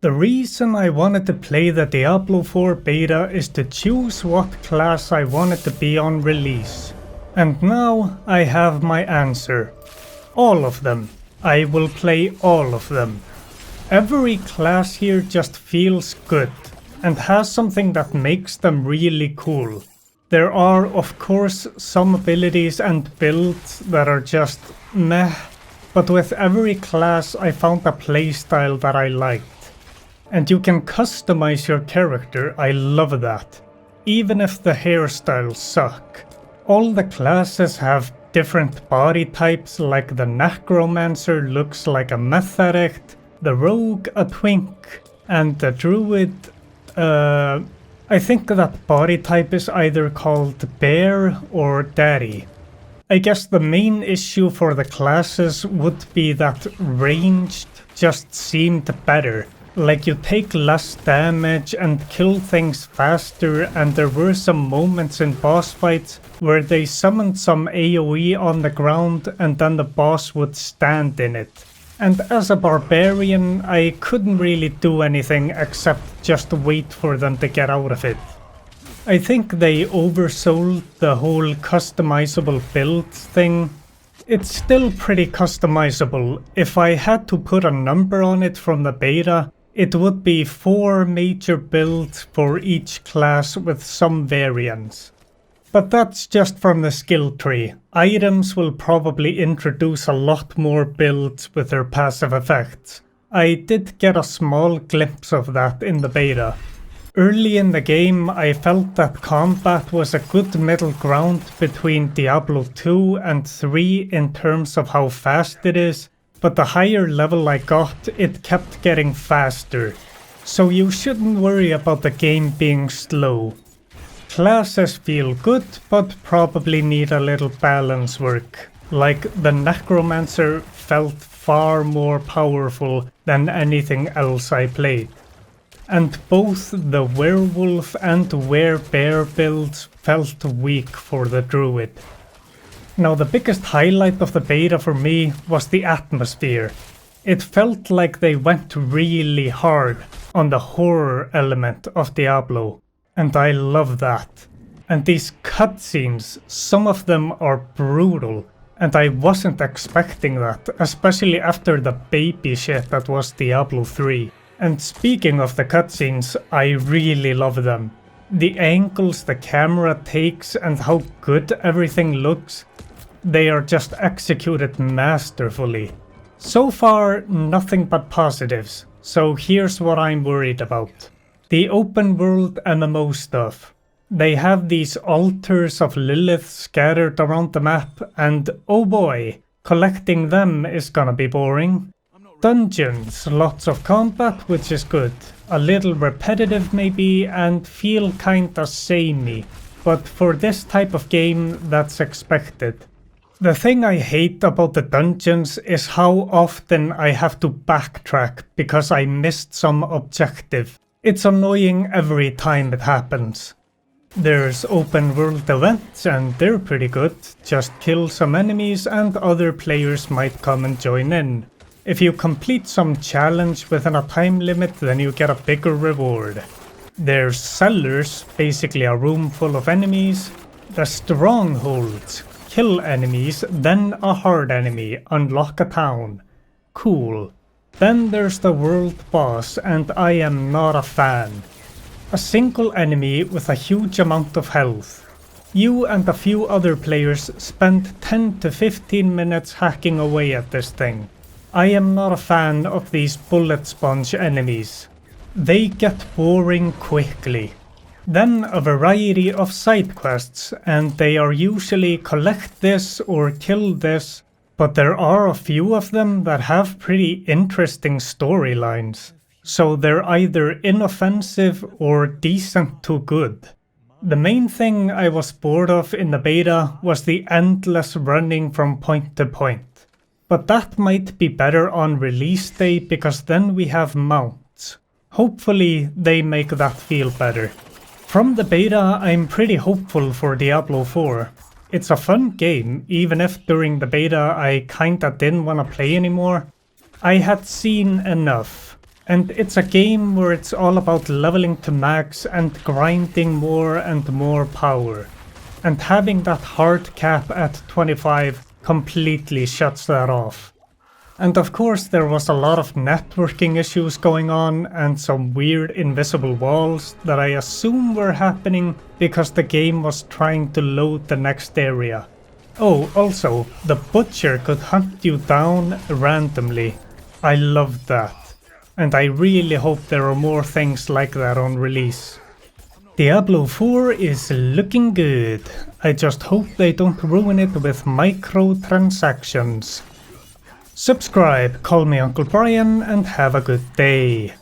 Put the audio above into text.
The reason I wanted to play the Diablo 4 beta is to choose what class I wanted to be on release. And now I have my answer. All of them. I will play all of them. Every class here just feels good and has something that makes them really cool. There are of course some abilities and builds that are just meh, but with every class I found a playstyle that I liked. And you can customize your character, I love that. Even if the hairstyles suck. All the classes have different body types, like the necromancer looks like a meth addict, the rogue a twink, and the druid, I think that body type is either called bear or daddy. I guess the main issue for the classes would be that ranged just seemed better. Like you take less damage and kill things faster, and there were some moments in boss fights where they summoned some AoE on the ground and then the boss would stand in it. And as a barbarian, I couldn't really do anything except just wait for them to get out of it. I think they oversold the whole customizable builds thing. It's still pretty customizable. If I had to put a number on it from the beta, it would be 4 major builds for each class with some variants. But that's just from the skill tree. Items will probably introduce a lot more builds with their passive effects. I did get a small glimpse of that in the beta. Early in the game, I felt that combat was a good middle ground between Diablo 2 and 3 in terms of how fast it is, but the higher level I got, it kept getting faster. So you shouldn't worry about the game being slow. Classes feel good, but probably need a little balance work. Like the necromancer felt far more powerful than anything else I played. And both the werewolf and werebear builds felt weak for the druid. Now the biggest highlight of the beta for me was the atmosphere. It felt like they went really hard on the horror element of Diablo, and I love that. And these cutscenes, some of them are brutal, and I wasn't expecting that, especially after the baby shit that was Diablo 3. And speaking of the cutscenes, I really love them. The angles the camera takes and how good everything looks, they are just executed masterfully. So far, nothing but positives, so here's what I'm worried about. The open world MMO stuff. They have these altars of Lilith scattered around the map, and oh boy, collecting them is gonna be boring. Dungeons, lots of combat, which is good. A little repetitive maybe, and feel kinda samey. But for this type of game, that's expected. The thing I hate about the dungeons is how often I have to backtrack because I missed some objective. It's annoying every time it happens. There's open world events and they're pretty good. Just kill some enemies and other players might come and join in. If you complete some challenge within a time limit, then you get a bigger reward. There's cellars, basically a room full of enemies. The strongholds. Kill enemies, then a hard enemy, unlock a town. Cool. Then there's the world boss, and I am not a fan. A single enemy with a huge amount of health. You and a few other players spend 10 to 15 minutes hacking away at this thing. I am not a fan of these bullet sponge enemies. They get boring quickly. Then a variety of side quests, and they are usually collect this or kill this, but there are a few of them that have pretty interesting storylines, so they're either inoffensive or decent to good. The main thing I was bored of in the beta was the endless running from point to point, but that might be better on release day because then we have mounts. Hopefully they make that feel better. From the beta, I'm pretty hopeful for Diablo 4. It's a fun game, even if during the beta I kinda didn't wanna play anymore. I had seen enough. And it's a game where it's all about leveling to max and grinding more and more power. And having that hard cap at 25 completely shuts that off. And of course there was a lot of networking issues going on and some weird invisible walls that I assume were happening because the game was trying to load the next area. Oh, also, the butcher could hunt you down randomly. I loved that. And I really hope there are more things like that on release. Diablo 4 is looking good. I just hope they don't ruin it with microtransactions. Subscribe, call me Uncle Brian, and have a good day.